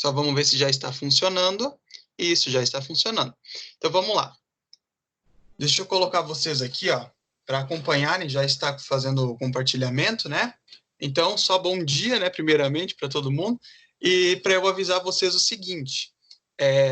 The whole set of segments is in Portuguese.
Só vamos ver se já está funcionando. Isso, já está funcionando. Então, vamos lá. Deixa eu colocar vocês aqui, ó, para acompanharem. Já está fazendo o compartilhamento, né? Então, só bom dia, né, primeiramente, para todo mundo. E para eu avisar vocês o seguinte,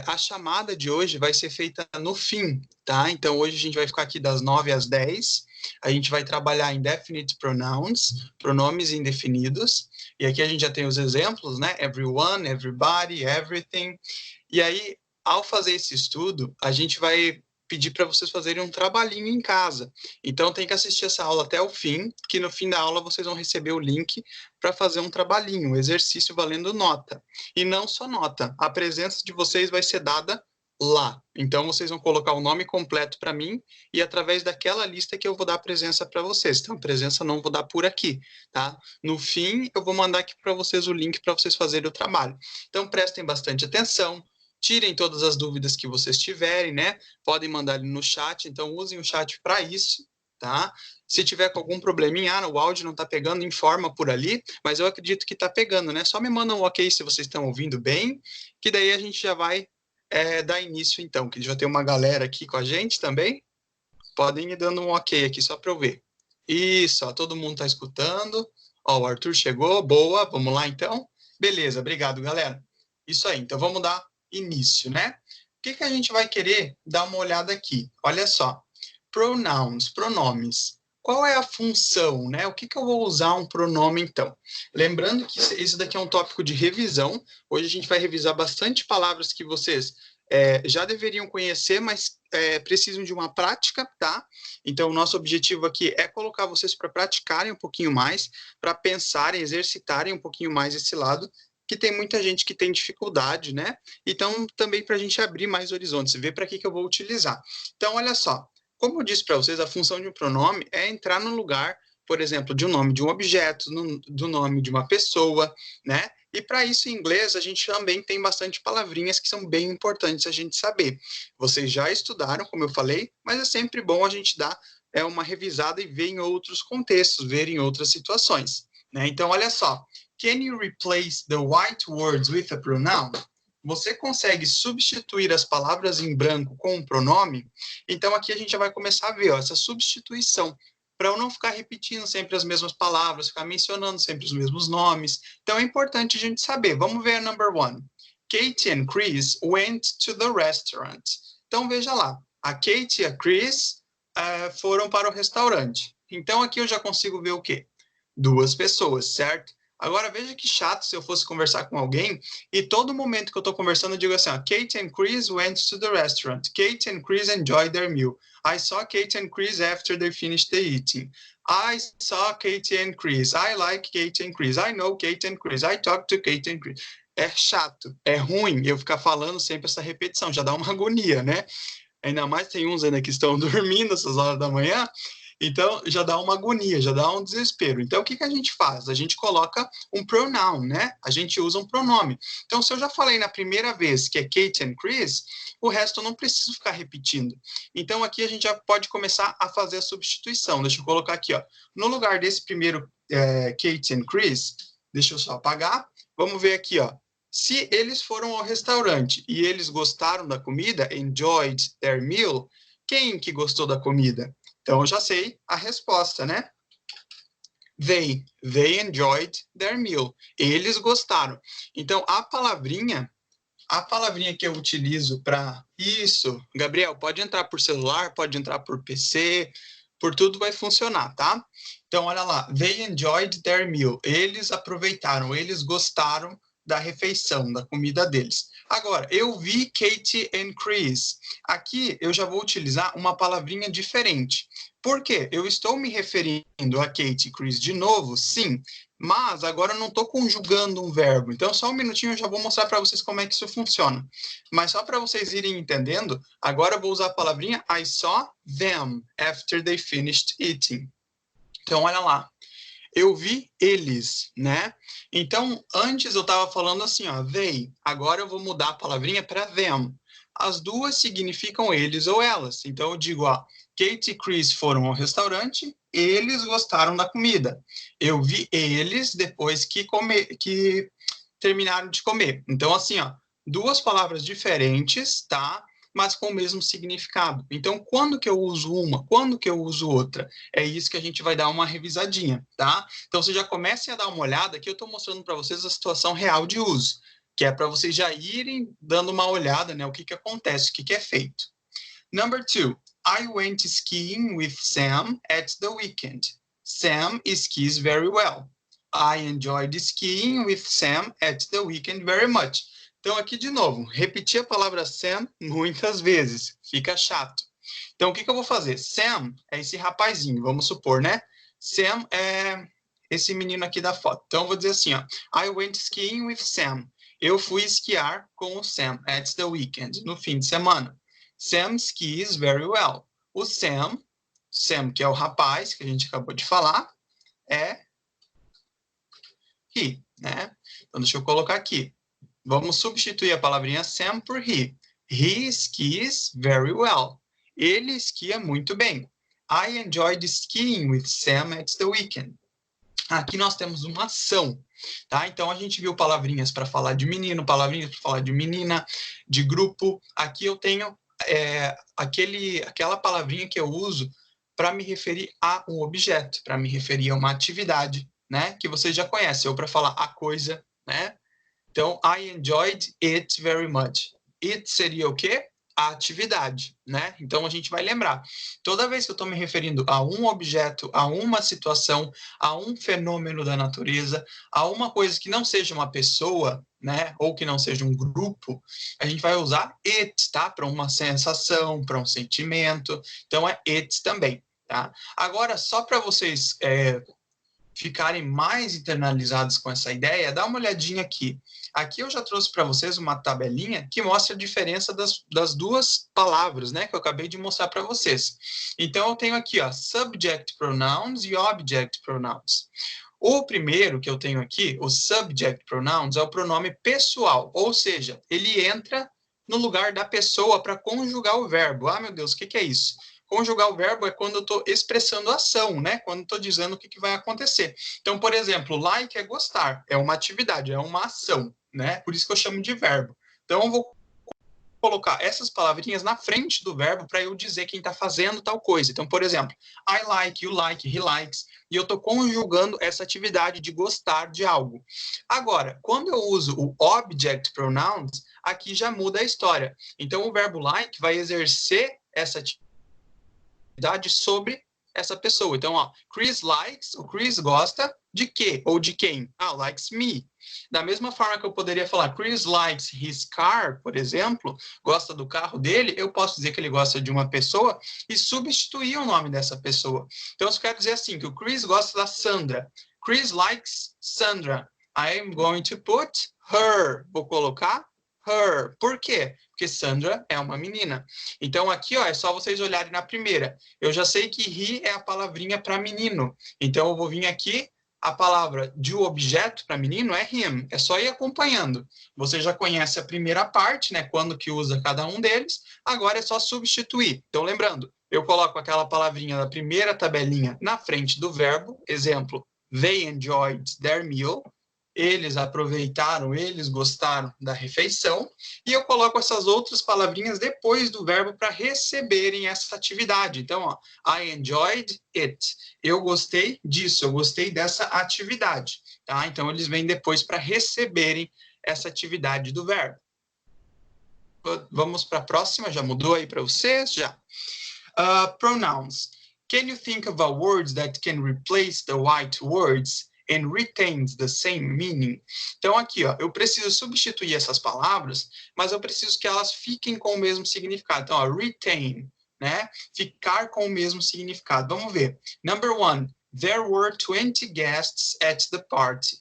a chamada de hoje vai ser feita no fim, tá? Então, hoje a gente vai ficar aqui das 9 às 10. A gente vai trabalhar indefinite pronouns, pronomes indefinidos. E aqui a gente já tem os exemplos, né? Everyone, everybody, everything. E aí, ao fazer esse estudo, a gente vai pedir para vocês fazerem um trabalhinho em casa. Então, tem que assistir essa aula até o fim, que no fim da aula vocês vão receber o link para fazer um trabalhinho, um exercício valendo nota. E não só nota, a presença de vocês vai ser dada lá. Então, vocês vão colocar o nome completo para mim e através daquela lista que eu vou dar a presença para vocês. Então, a presença não vou dar por aqui, tá? No fim, eu vou mandar aqui para vocês o link para vocês fazerem o trabalho. Então, prestem bastante atenção. Tirem todas as dúvidas que vocês tiverem, né? Podem mandar ali no chat, então usem o chat para isso, tá? Se tiver com algum probleminha, o áudio não está pegando, informa por ali, mas eu acredito que está pegando, né? Só me mandam um ok se vocês estão ouvindo bem, que daí a gente já vai dar início então, que já tem uma galera aqui com a gente também. Podem ir dando um ok aqui só para eu ver. Isso, ó, todo mundo está escutando. Ó, o Arthur chegou, boa, vamos lá então. Beleza, obrigado, galera. Isso aí, então vamos dar início, né? O que a gente vai querer dar uma olhada aqui? Olha só, pronouns, pronomes. Qual é a função, né? O que eu vou usar um pronome, então? Lembrando que isso daqui é um tópico de revisão. Hoje a gente vai revisar bastante palavras que vocês já deveriam conhecer, mas precisam de uma prática, tá? Então, o nosso objetivo aqui é colocar vocês para praticarem um pouquinho mais, para pensarem, exercitarem um pouquinho mais esse lado, que tem muita gente que tem dificuldade, né? Então, também para a gente abrir mais horizontes, ver para que eu vou utilizar. Então, olha só, como eu disse para vocês, a função de um pronome é entrar no lugar, por exemplo, de um nome de um objeto, do nome de uma pessoa, né? E para isso, em inglês, a gente também tem bastante palavrinhas que são bem importantes a gente saber. Vocês já estudaram, como eu falei, mas é sempre bom a gente dar uma revisada e ver em outros contextos, ver em outras situações, né? Então, olha só. Can you replace the white words with a pronoun? Você consegue substituir as palavras em branco com um pronome? Então, aqui a gente já vai começar a ver essa substituição, para eu não ficar repetindo sempre as mesmas palavras, ficar mencionando sempre os mesmos nomes. Então, é importante a gente saber. Vamos ver a number one. Kate and Chris went to the restaurant. Então, veja lá. A Kate e a Chris foram para o restaurante. Então, aqui eu já consigo ver o quê? Duas pessoas, certo? Agora, veja que chato se eu fosse conversar com alguém e todo momento que eu estou conversando eu digo assim, ó, Kate and Chris went to the restaurant. Kate and Chris enjoyed their meal. I saw Kate and Chris after they finished the eating. I saw Kate and Chris. I like Kate and Chris. I know Kate and Chris. I talked to Kate and Chris. É chato, é ruim eu ficar falando sempre essa repetição, já dá uma agonia, né? Ainda mais tem uns ainda que estão dormindo essas horas da manhã, então já dá uma agonia, já dá um desespero. Então o que a gente faz? A gente coloca um pronoun, né? A gente usa um pronome. Então se eu já falei na primeira vez que é Kate and Chris, o resto eu não preciso ficar repetindo. Então aqui a gente já pode começar a fazer a substituição. Deixa eu colocar aqui, ó. No lugar desse primeiro Kate and Chris, deixa eu só apagar. Vamos ver aqui, ó. Se eles foram ao restaurante e eles gostaram da comida, enjoyed their meal, quem que gostou da comida? Então, eu já sei a resposta, né? They enjoyed their meal. Eles gostaram. Então, a palavrinha que eu utilizo para isso, Gabriel, pode entrar por celular, pode entrar por PC, por tudo vai funcionar, tá? Então, olha lá. They enjoyed their meal. Eles aproveitaram, eles gostaram da refeição, da comida deles. Agora, eu vi Kate and Chris. Aqui eu já vou utilizar uma palavrinha diferente. Por quê? Eu estou me referindo a Kate e Chris de novo, sim, mas agora eu não estou conjugando um verbo. Então, só um minutinho eu já vou mostrar para vocês como é que isso funciona. Mas só para vocês irem entendendo, agora eu vou usar a palavrinha I saw them after they finished eating. Então, olha lá. Eu vi eles, né? Então, antes eu estava falando assim, ó, they. Agora eu vou mudar a palavrinha para them. As duas significam eles ou elas. Então, eu digo, ó, Kate e Chris foram ao restaurante, eles gostaram da comida. Eu vi eles depois que terminaram de comer. Então, assim, ó, duas palavras diferentes, tá? Mas com o mesmo significado. Então, quando que eu uso uma? Quando que eu uso outra? É isso que a gente vai dar uma revisadinha, tá? Então, vocês já comecem a dar uma olhada, aqui eu estou mostrando para vocês a situação real de uso, que é para vocês já irem dando uma olhada, né? O que que acontece, o que que é feito. Number 2, I went skiing with Sam at the weekend. Sam skis very well. I enjoyed skiing with Sam at the weekend very much. Então, aqui de novo, repetir a palavra Sam muitas vezes, fica chato. Então, o que que eu vou fazer? Sam é esse rapazinho, vamos supor, né? Sam é esse menino aqui da foto. Então, eu vou dizer assim, ó. I went skiing with Sam. Eu fui esquiar com o Sam at the weekend, no fim de semana. Sam skis very well. O Sam, que é o rapaz que a gente acabou de falar, é he, né? Então, deixa eu colocar aqui. Vamos substituir a palavrinha Sam por he. He skis very well. Ele esquia muito bem. I enjoyed skiing with Sam at the weekend. Aqui nós temos uma ação, tá? Então, a gente viu palavrinhas para falar de menino, palavrinhas para falar de menina, de grupo. Aqui eu tenho aquela palavrinha que eu uso para me referir a um objeto, para me referir a uma atividade, né? Que vocês já conhecem, ou para falar a coisa, né? Então, I enjoyed it very much. It seria o quê? A atividade, né? Então, a gente vai lembrar. Toda vez que eu estou me referindo a um objeto, a uma situação, a um fenômeno da natureza, a uma coisa que não seja uma pessoa, né? Ou que não seja um grupo, a gente vai usar it, tá? Para uma sensação, para um sentimento. Então, é it também, tá? Agora, só para vocês ficarem mais internalizados com essa ideia, dá uma olhadinha aqui. Aqui eu já trouxe para vocês uma tabelinha que mostra a diferença das duas palavras, né, que eu acabei de mostrar para vocês. Então, eu tenho aqui, ó, subject pronouns e object pronouns. O primeiro que eu tenho aqui, o subject pronouns, é o pronome pessoal, ou seja, ele entra no lugar da pessoa para conjugar o verbo. Ah, meu Deus, o que que é isso? Conjugar o verbo é quando eu estou expressando ação, né? Quando estou dizendo o que, que vai acontecer. Então, por exemplo, like é gostar, é uma atividade, é uma ação, né? Por isso que eu chamo de verbo. Então, eu vou colocar essas palavrinhas na frente do verbo para eu dizer quem está fazendo tal coisa. Então, por exemplo, I like, you like, he likes, e eu estou conjugando essa atividade de gostar de algo. Agora, quando eu uso o object pronouns, aqui já muda a história. Então, o verbo like vai exercer essa atividade sobre essa pessoa. Então, ó, Chris likes, o Chris gosta de quê? Ou de quem? Ah, likes me. Da mesma forma que eu poderia falar Chris likes his car, por exemplo, gosta do carro dele, eu posso dizer que ele gosta de uma pessoa e substituir o nome dessa pessoa. Então, eu quero dizer assim, que o Chris gosta da Sandra. Chris likes Sandra. I am going to put her. Vou colocar her. Por quê? Porque Sandra é uma menina. Então, aqui, ó, é só vocês olharem na primeira. Eu já sei que he é a palavrinha para menino. Então, eu vou vir aqui, a palavra de objeto para menino é him. É só ir acompanhando. Você já conhece a primeira parte, né? Quando que usa cada um deles. Agora é só substituir. Então, lembrando, eu coloco aquela palavrinha da primeira tabelinha na frente do verbo. Exemplo, they enjoyed their meal. Eles aproveitaram, eles gostaram da refeição, e eu coloco essas outras palavrinhas depois do verbo para receberem essa atividade. Então, ó, I enjoyed it. Eu gostei disso, eu gostei dessa atividade. Tá? Então, eles vêm depois para receberem essa atividade do verbo. Vamos para a próxima, já mudou aí para vocês? Já. Pronouns. Can you think of a word that can replace the white words and retains the same meaning? Então, aqui, ó, eu preciso substituir essas palavras, mas eu preciso que elas fiquem com o mesmo significado. Então, ó, retain, né? Ficar com o mesmo significado. Vamos ver. Number 1, there were 20 guests at the party.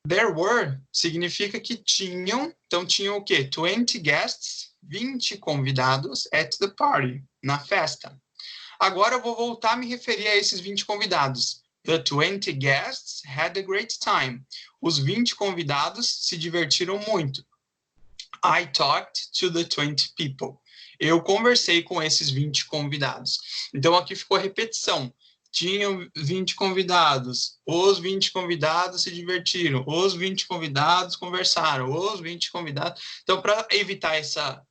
There were significa que tinham, então tinham o quê? 20 guests, 20 convidados at the party, na festa. Agora eu vou voltar a me referir a esses 20 convidados. The 20 guests had a great time. Os 20 convidados se divertiram muito. I talked to the 20 people. Eu conversei com esses 20 convidados. Então, aqui ficou a repetição. tinham 20 convidados, os 20 convidados se divertiram, os 20 convidados conversaram, os 20 convidados... Então, para evitar essa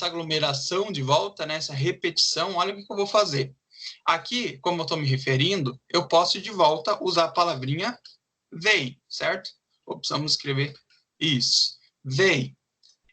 aglomeração de volta, né, essa repetição, olha o que eu vou fazer. Aqui, como eu estou me referindo, eu posso de volta usar a palavrinha they, certo? Vamos escrever isso. They,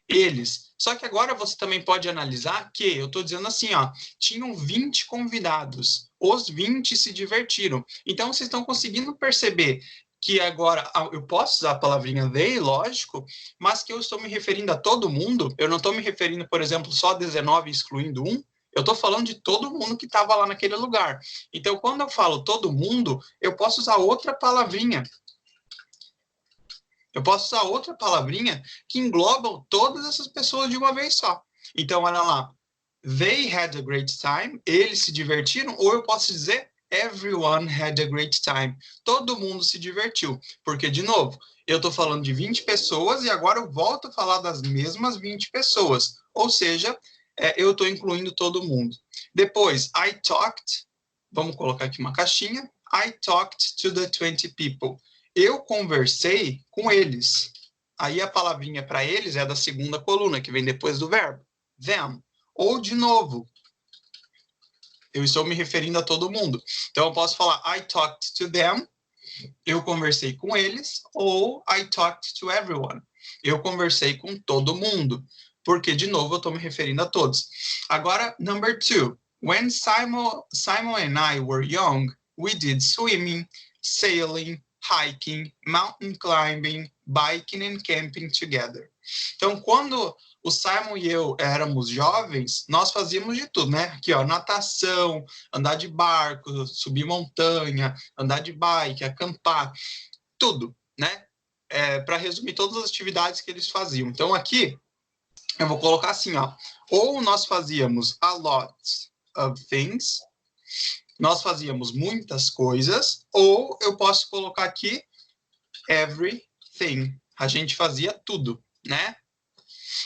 eles. Só que agora você também pode analisar que, eu estou dizendo assim, ó, tinham 20 convidados, os 20 se divertiram. Então, vocês estão conseguindo perceber que agora eu posso usar a palavrinha they, lógico, mas que eu estou me referindo a todo mundo, eu não estou me referindo, por exemplo, só a 19 excluindo um, eu estou falando de todo mundo que estava lá naquele lugar. Então, quando eu falo todo mundo, eu posso usar outra palavrinha. Eu posso usar outra palavrinha que engloba todas essas pessoas de uma vez só. Então, olha lá. They had a great time. Eles se divertiram. Ou eu posso dizer everyone had a great time. Todo mundo se divertiu. Porque, de novo, eu estou falando de 20 pessoas e agora eu volto a falar das mesmas 20 pessoas. Ou seja, eu estou incluindo todo mundo. Depois, I talked. Vamos colocar aqui uma caixinha. I talked to the 20 people. Eu conversei com eles. Aí a palavrinha para eles é da segunda coluna, que vem depois do verbo. Them. Ou, de novo, eu estou me referindo a todo mundo. Então, eu posso falar I talked to them. Eu conversei com eles. Ou I talked to everyone. Eu conversei com todo mundo. Porque, de novo, eu estou me referindo a todos. Agora, number 2. When Simon and I were young, we did swimming, sailing, hiking, mountain climbing, biking and camping together. Então, quando o Simon e eu éramos jovens, nós fazíamos de tudo, né? Aqui, ó, natação, andar de barco, subir montanha, andar de bike, acampar, tudo, né? Para resumir todas as atividades que eles faziam. Então, aqui, eu vou colocar assim, ó. Ou nós fazíamos a lot of things, nós fazíamos muitas coisas, ou eu posso colocar aqui everything. A gente fazia tudo, né?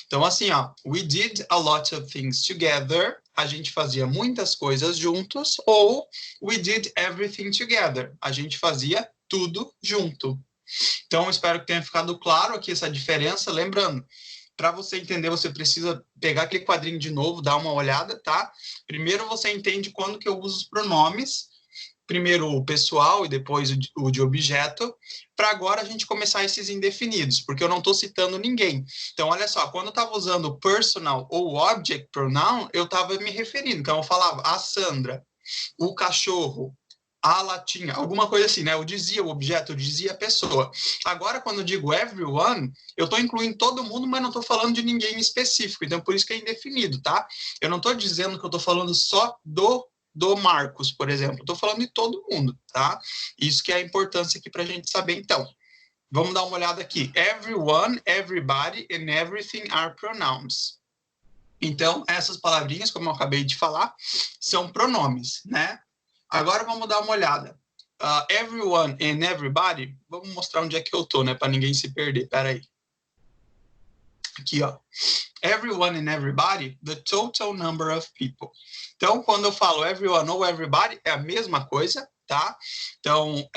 Então, assim, ó, we did a lot of things together. A gente fazia muitas coisas juntos, ou we did everything together. A gente fazia tudo junto. Então, espero que tenha ficado claro aqui essa diferença. Lembrando, para você entender, você precisa pegar aquele quadrinho de novo, dar uma olhada, tá? Primeiro você entende quando que eu uso os pronomes, primeiro o pessoal e depois o de objeto, para agora a gente começar esses indefinidos, porque eu não estou citando ninguém. Então, olha só, quando eu estava usando personal ou object pronoun, eu estava me referindo. Então, eu falava a Sandra, o cachorro, a latinha, alguma coisa assim, né? Eu dizia o objeto, eu dizia a pessoa. Agora, quando eu digo everyone, eu estou incluindo todo mundo, mas não estou falando de ninguém específico. Então, por isso que é indefinido, tá? Eu não estou dizendo que eu estou falando só do Marcos, por exemplo. Estou falando de todo mundo, tá? Isso que é a importância aqui para a gente saber, então. Vamos dar uma olhada aqui. Everyone, everybody and everything are pronouns. Então, essas palavrinhas, como eu acabei de falar, são pronomes, né? Agora vamos dar uma olhada. Everyone and everybody, vamos mostrar onde é que eu tô, né? Para ninguém se perder. Pera aí. Aqui, ó. Everyone and everybody, the total number of people. Então, quando eu falo everyone ou everybody, é a mesma coisa, tá? Então,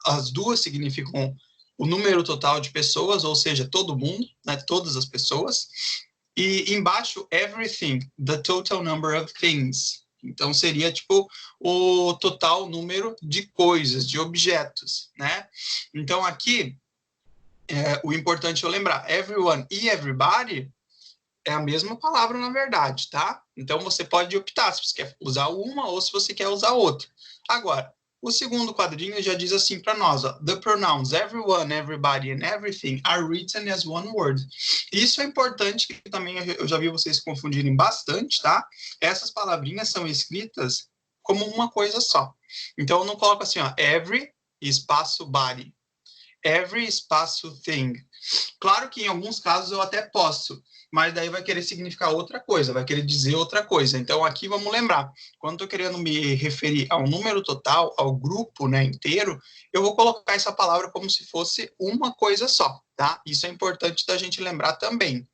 as duas significam o número total de pessoas, ou seja, todo mundo, né? Todas as pessoas. E embaixo, everything, the total number of things. Então, seria, tipo, o total número de coisas, de objetos, né? Então, aqui, o importante é eu lembrar, everyone e everybody é a mesma palavra, na verdade, tá? Então, você pode optar se você quer usar uma ou se você quer usar outra. Agora, o segundo quadrinho já diz assim para nós, ó, the pronouns everyone, everybody and everything are written as one word. Isso é importante, que também eu já vi vocês confundirem bastante, tá? Essas palavrinhas são escritas como uma coisa só. Então, eu não coloco assim, ó, every espaço body, every espaço thing. Claro que em alguns casos eu até posso, mas daí vai querer significar outra coisa, vai querer dizer outra coisa. Então, aqui vamos lembrar, quando estou querendo me referir ao número total, ao grupo, né, inteiro, eu vou colocar essa palavra como se fosse uma coisa só, tá? Isso é importante da gente lembrar também.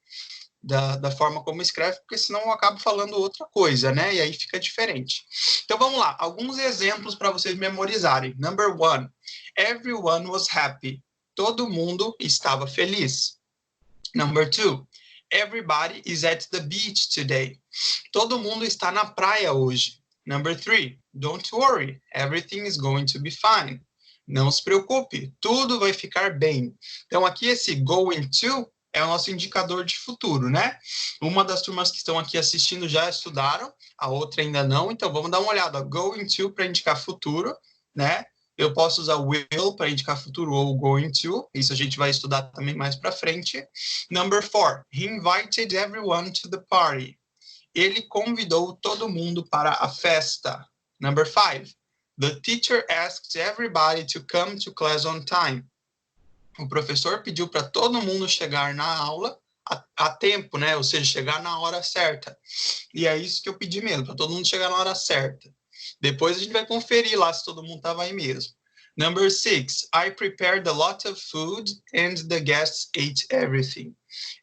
da forma como escreve, porque senão eu acabo falando outra coisa, né? E aí fica diferente. Então vamos lá, alguns exemplos para vocês memorizarem. Number 1, everyone was happy. Todo mundo estava feliz. Number 2, everybody is at the beach today. Todo mundo está na praia hoje. Number 3, don't worry, everything is going to be fine. Não se preocupe, tudo vai ficar bem. Então aqui esse going to é o nosso indicador de futuro, né? Uma das turmas que estão aqui assistindo já estudaram, a outra ainda não, então vamos dar uma olhada. Going to para indicar futuro, né? Eu posso usar will para indicar futuro ou going to, isso a gente vai estudar também mais para frente. Number 4, he invited everyone to the party. Ele convidou todo mundo para a festa. Number 5, the teacher asked everybody to come to class on time. O professor pediu para todo mundo chegar na aula a tempo, né? Ou seja, chegar na hora certa. E é isso que eu pedi mesmo, para todo mundo chegar na hora certa. Depois a gente vai conferir lá se todo mundo estava aí mesmo. Number 6, I prepared a lot of food and the guests ate everything.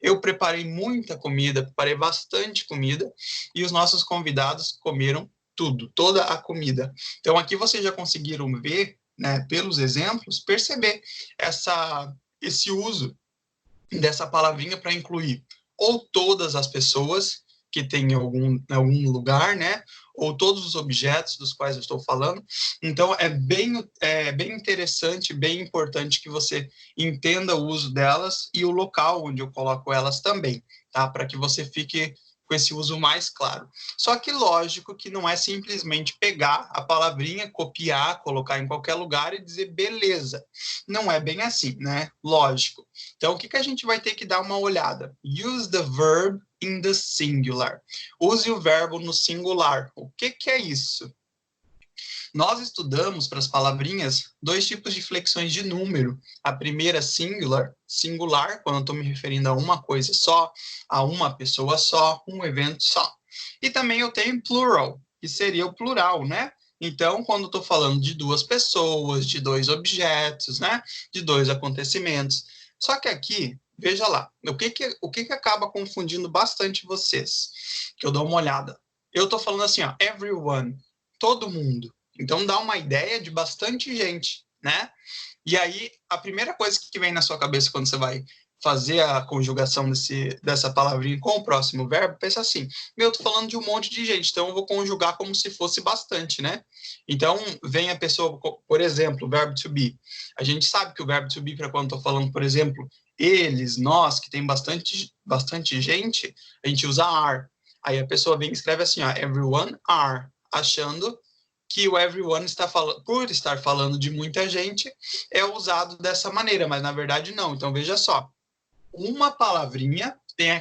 Eu preparei muita comida, preparei bastante comida e os nossos convidados comeram tudo, toda a comida. Então aqui vocês já conseguiram ver, né, pelos exemplos, perceber esse uso dessa palavrinha para incluir ou todas as pessoas que tem em algum lugar, né? Ou todos os objetos dos quais eu estou falando. Então, é bem interessante, bem importante que você entenda o uso delas e o local onde eu coloco elas também, tá? Para que você fique com esse uso mais claro. Só que, lógico, que não é simplesmente pegar a palavrinha, copiar, colocar em qualquer lugar e dizer beleza. Não é bem assim, né? Lógico. Então, o que a gente vai ter que dar uma olhada? Use the verb in the singular. Use o verbo no singular. O que é isso? Nós estudamos para as palavrinhas 2 tipos de flexões de número. A primeira singular, quando eu estou me referindo a uma coisa só, a uma pessoa só, um evento só. E também eu tenho plural, que seria o plural, né? Então, quando estou falando de 2 pessoas, de 2 objetos, né? De 2 acontecimentos. Só que aqui, veja lá, o que acaba confundindo bastante vocês? Que eu dou uma olhada. Eu estou falando assim, ó, everyone, todo mundo. Então, dá uma ideia de bastante gente, né? E aí, a primeira coisa que vem na sua cabeça quando você vai fazer a conjugação dessa palavrinha com o próximo verbo, pensa assim, eu tô falando de um monte de gente, então eu vou conjugar como se fosse bastante, né? Então, vem a pessoa, por exemplo, o verbo to be. A gente sabe que o verbo to be, para quando eu tô falando, por exemplo, eles, nós, que tem bastante gente, a gente usa are. Aí a pessoa vem e escreve assim, ó, everyone are, achando que o everyone por estar falando de muita gente, é usado dessa maneira, mas na verdade não. Então, veja só, uma palavrinha tem a